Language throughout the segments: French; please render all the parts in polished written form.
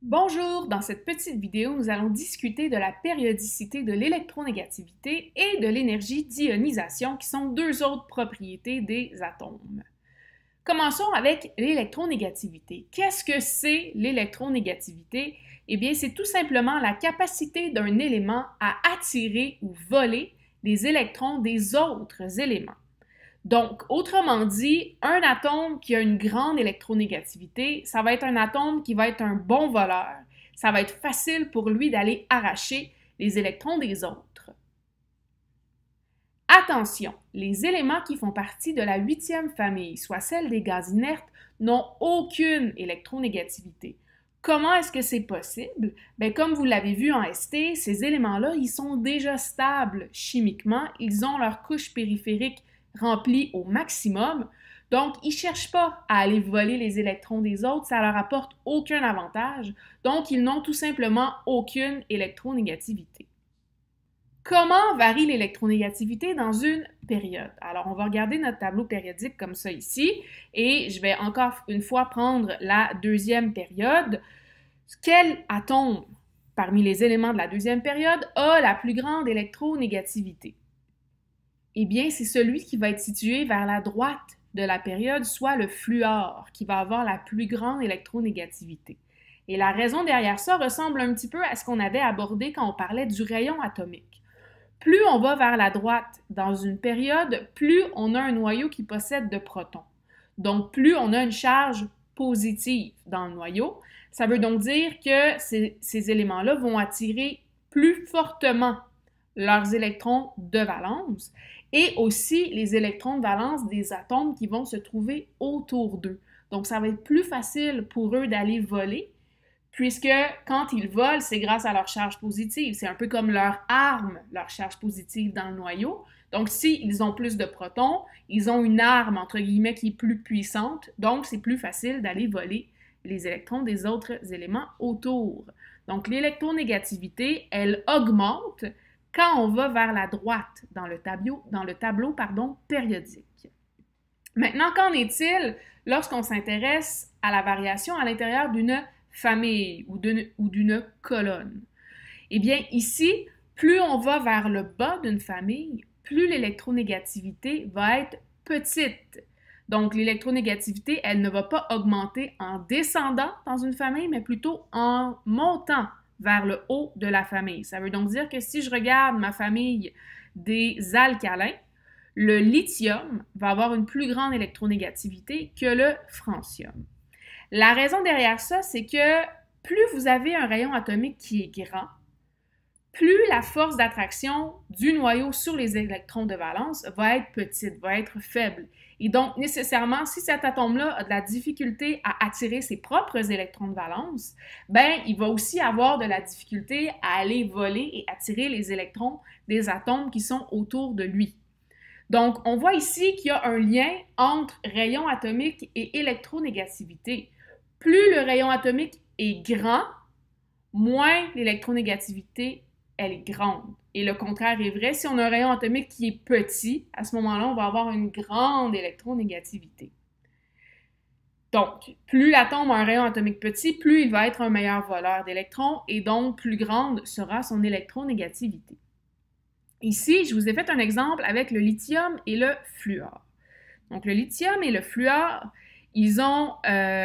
Bonjour, dans cette petite vidéo, nous allons discuter de la périodicité de l'électronégativité et de l'énergie d'ionisation, qui sont deux autres propriétés des atomes. Commençons avec l'électronégativité. Qu'est-ce que c'est l'électronégativité? Eh bien, c'est tout simplement la capacité d'un élément à attirer ou voler les électrons des autres éléments. Donc, autrement dit, un atome qui a une grande électronégativité, ça va être un atome qui va être un bon voleur. Ça va être facile pour lui d'aller arracher les électrons des autres. Attention, les éléments qui font partie de la huitième famille, soit celle des gaz inertes, n'ont aucune électronégativité. Comment est-ce que c'est possible? Bien, comme vous l'avez vu en ST, ces éléments-là, ils sont déjà stables chimiquement, ils ont leur couche périphérique remplis au maximum. Donc, ils ne cherchent pas à aller voler les électrons des autres, ça leur apporte aucun avantage. Donc, ils n'ont tout simplement aucune électronégativité. Comment varie l'électronégativité dans une période? Alors, on va regarder notre tableau périodique comme ça ici, et je vais encore une fois prendre la deuxième période. Quel atome parmi les éléments de la deuxième période a la plus grande électronégativité? Eh bien, c'est celui qui va être situé vers la droite de la période, soit le fluor, qui va avoir la plus grande électronégativité. Et la raison derrière ça ressemble un petit peu à ce qu'on avait abordé quand on parlait du rayon atomique. Plus on va vers la droite dans une période, plus on a un noyau qui possède de protons. Donc, plus on a une charge positive dans le noyau. Ça veut donc dire que ces éléments-là vont attirer plus fortement leurs électrons de valence et aussi les électrons de valence des atomes qui vont se trouver autour d'eux. Donc, ça va être plus facile pour eux d'aller voler, puisque quand ils volent, c'est grâce à leur charge positive. C'est un peu comme leur arme, leur charge positive dans le noyau. Donc, s'ils ont plus de protons, ils ont une arme, entre guillemets, qui est plus puissante. Donc, c'est plus facile d'aller voler les électrons des autres éléments autour. Donc, l'électronégativité, elle augmente quand on va vers la droite dans le tableau périodique. Maintenant, qu'en est-il lorsqu'on s'intéresse à la variation à l'intérieur d'une famille ou d'une colonne? Eh bien, ici, plus on va vers le bas d'une famille, plus l'électronégativité va être petite. Donc, l'électronégativité, elle ne va pas augmenter en descendant dans une famille, mais plutôt en montant vers le haut de la famille. Ça veut donc dire que si je regarde ma famille des alcalins, le lithium va avoir une plus grande électronégativité que le francium. La raison derrière ça, c'est que plus vous avez un rayon atomique qui est grand, plus la force d'attraction du noyau sur les électrons de valence va être petite, va être faible. Et donc, nécessairement, si cet atome-là a de la difficulté à attirer ses propres électrons de valence, ben, il va aussi avoir de la difficulté à aller voler et attirer les électrons des atomes qui sont autour de lui. Donc, on voit ici qu'il y a un lien entre rayon atomique et électronégativité. Plus le rayon atomique est grand, moins l'électronégativité elle est grande. Et le contraire est vrai. Si on a un rayon atomique qui est petit, à ce moment-là, on va avoir une grande électronégativité. Donc, plus l'atome a un rayon atomique petit, plus il va être un meilleur voleur d'électrons et donc plus grande sera son électronégativité. Ici, je vous ai fait un exemple avec le lithium et le fluor. Donc, le lithium et le fluor, ils ont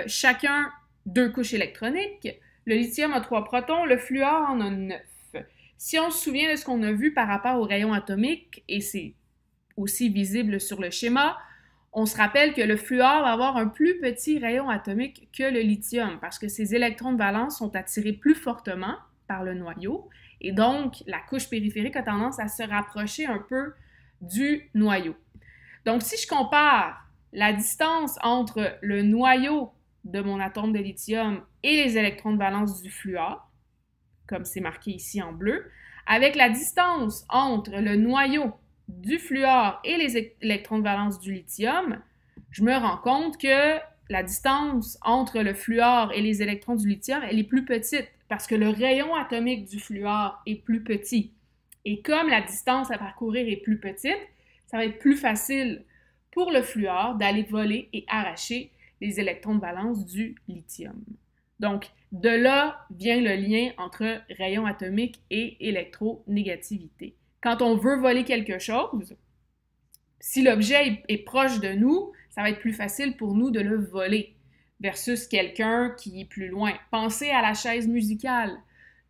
chacun deux couches électroniques. Le lithium a 3 protons, le fluor en a 9. Si on se souvient de ce qu'on a vu par rapport au rayon atomique, et c'est aussi visible sur le schéma, on se rappelle que le fluor va avoir un plus petit rayon atomique que le lithium parce que ses électrons de valence sont attirés plus fortement par le noyau et donc la couche périphérique a tendance à se rapprocher un peu du noyau. Donc, si je compare la distance entre le noyau de mon atome de lithium et les électrons de valence du fluor, comme c'est marqué ici en bleu, avec la distance entre le noyau du fluor et les électrons de valence du lithium, je me rends compte que la distance entre le fluor et les électrons du lithium, elle est plus petite parce que le rayon atomique du fluor est plus petit. Et comme la distance à parcourir est plus petite, ça va être plus facile pour le fluor d'aller voler et arracher les électrons de valence du lithium. Donc, de là vient le lien entre rayon atomique et électronégativité. Quand on veut voler quelque chose, si l'objet est proche de nous, ça va être plus facile pour nous de le voler versus quelqu'un qui est plus loin. Pensez à la chaise musicale.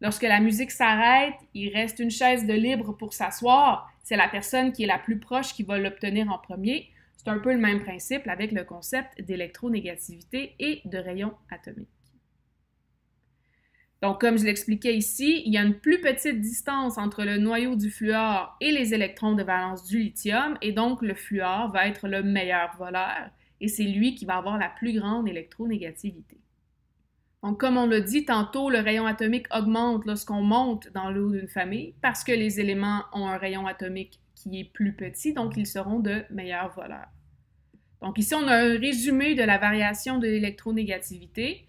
Lorsque la musique s'arrête, il reste une chaise de libre pour s'asseoir. C'est la personne qui est la plus proche qui va l'obtenir en premier. C'est un peu le même principe avec le concept d'électronégativité et de rayon atomique. Donc, comme je l'expliquais ici, il y a une plus petite distance entre le noyau du fluor et les électrons de valence du lithium, et donc le fluor va être le meilleur voleur, et c'est lui qui va avoir la plus grande électronégativité. Donc, comme on l'a dit tantôt, le rayon atomique augmente lorsqu'on monte dans le haut d'une famille, parce que les éléments ont un rayon atomique qui est plus petit, donc ils seront de meilleurs voleurs. Donc ici, on a un résumé de la variation de l'électronégativité.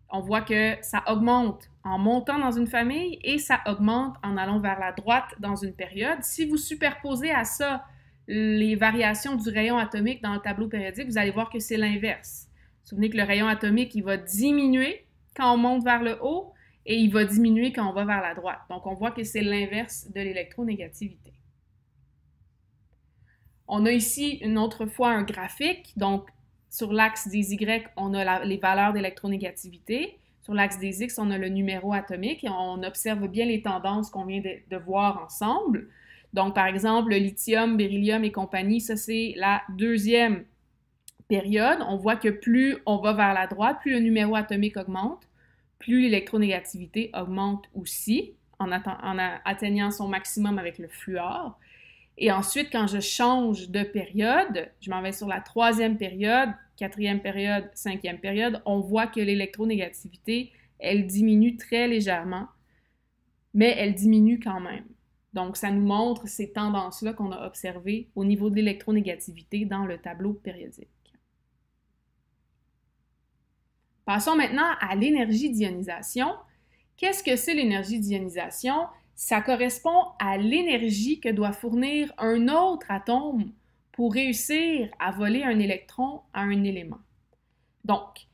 On voit que ça augmente en montant dans une famille et ça augmente en allant vers la droite dans une période. Si vous superposez à ça les variations du rayon atomique dans le tableau périodique, vous allez voir que c'est l'inverse. Souvenez que le rayon atomique, il va diminuer quand on monte vers le haut et il va diminuer quand on va vers la droite. Donc, on voit que c'est l'inverse de l'électronégativité. On a ici une autre fois un graphique. Donc, sur l'axe des Y, on a les valeurs d'électronégativité. Sur l'axe des X, on a le numéro atomique et on observe bien les tendances qu'on vient de voir ensemble. Donc, par exemple, le lithium, beryllium et compagnie, ça c'est la deuxième période. On voit que plus on va vers la droite, plus le numéro atomique augmente, plus l'électronégativité augmente aussi en atteignant son maximum avec le fluor. Et ensuite, quand je change de période, je m'en vais sur la troisième période, quatrième période, cinquième période, on voit que l'électronégativité, elle diminue très légèrement, mais elle diminue quand même. Donc, ça nous montre ces tendances-là qu'on a observées au niveau de l'électronégativité dans le tableau périodique. Passons maintenant à l'énergie d'ionisation. Qu'est-ce que c'est l'énergie d'ionisation? Ça correspond à l'énergie que doit fournir un autre atome pour réussir à voler un électron à un élément. Donc,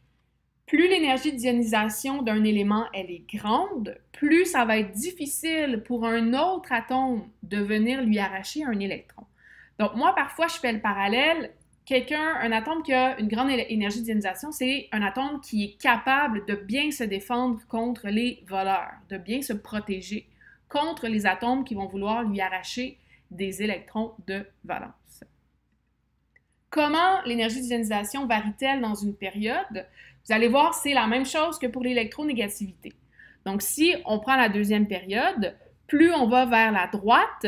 plus l'énergie d'ionisation d'un élément elle est grande, plus ça va être difficile pour un autre atome de venir lui arracher un électron. Donc, moi, parfois, je fais le parallèle. Un atome qui a une grande énergie d'ionisation, c'est un atome qui est capable de bien se défendre contre les voleurs, de bien se protéger contre les atomes qui vont vouloir lui arracher des électrons de valence. Comment l'énergie d'ionisation varie-t-elle dans une période? Vous allez voir, c'est la même chose que pour l'électronégativité. Donc, si on prend la deuxième période, plus on va vers la droite,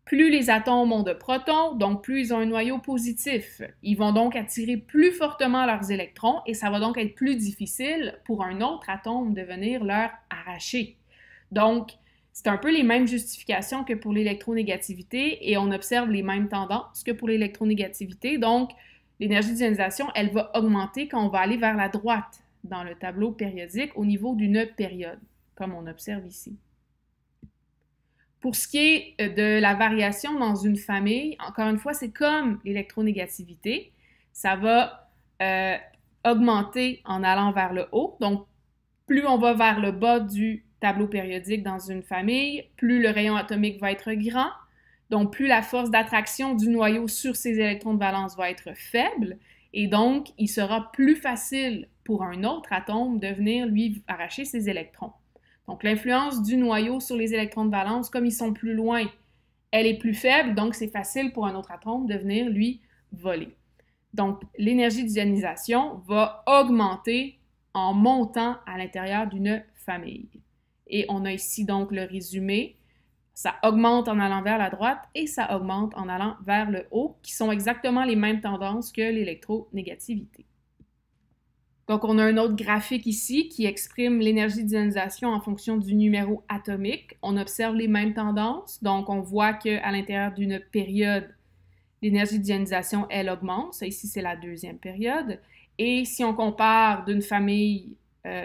plus les atomes ont de protons, donc plus ils ont un noyau positif. Ils vont donc attirer plus fortement leurs électrons et ça va donc être plus difficile pour un autre atome de venir leur arracher. Donc, c'est un peu les mêmes justifications que pour l'électronégativité et on observe les mêmes tendances que pour l'électronégativité. Donc, l'énergie d'ionisation, elle va augmenter quand on va aller vers la droite dans le tableau périodique au niveau d'une période, comme on observe ici. Pour ce qui est de la variation dans une famille, encore une fois, c'est comme l'électronégativité. Ça va augmenter en allant vers le haut. Donc, plus on va vers le bas du tableau périodique dans une famille, plus le rayon atomique va être grand, donc plus la force d'attraction du noyau sur ses électrons de valence va être faible, et donc il sera plus facile pour un autre atome de venir lui arracher ses électrons. Donc l'influence du noyau sur les électrons de valence, comme ils sont plus loin, elle est plus faible, donc c'est facile pour un autre atome de venir lui voler. Donc l'énergie d'ionisation va augmenter en montant à l'intérieur d'une famille. Et on a ici donc le résumé. Ça augmente en allant vers la droite et ça augmente en allant vers le haut, qui sont exactement les mêmes tendances que l'électronégativité. Donc, on a un autre graphique ici qui exprime l'énergie d'ionisation en fonction du numéro atomique. On observe les mêmes tendances. Donc, on voit qu'à l'intérieur d'une période, l'énergie d'ionisation, elle augmente. Ça, ici, c'est la deuxième période. Et si on compare d'une famille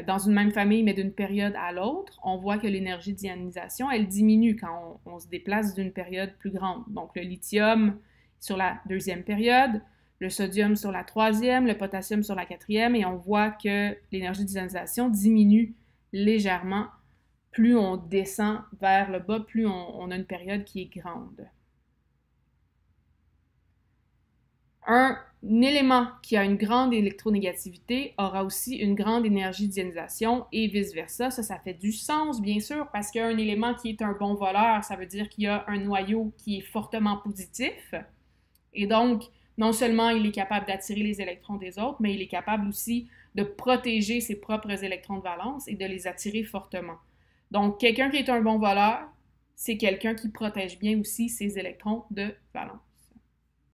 dans une même famille, mais d'une période à l'autre, on voit que l'énergie d'ionisation, elle diminue quand on se déplace d'une période plus grande. Donc, le lithium sur la deuxième période, le sodium sur la troisième, le potassium sur la quatrième, et on voit que l'énergie d'ionisation diminue légèrement. Plus on descend vers le bas, plus on a une période qui est grande. Un élément qui a une grande électronégativité aura aussi une grande énergie d'ionisation et vice-versa. Ça fait du sens, bien sûr, parce qu'un élément qui est un bon voleur, ça veut dire qu'il y a un noyau qui est fortement positif. Et donc, non seulement il est capable d'attirer les électrons des autres, mais il est capable aussi de protéger ses propres électrons de valence et de les attirer fortement. Donc, quelqu'un qui est un bon voleur, c'est quelqu'un qui protège bien aussi ses électrons de valence.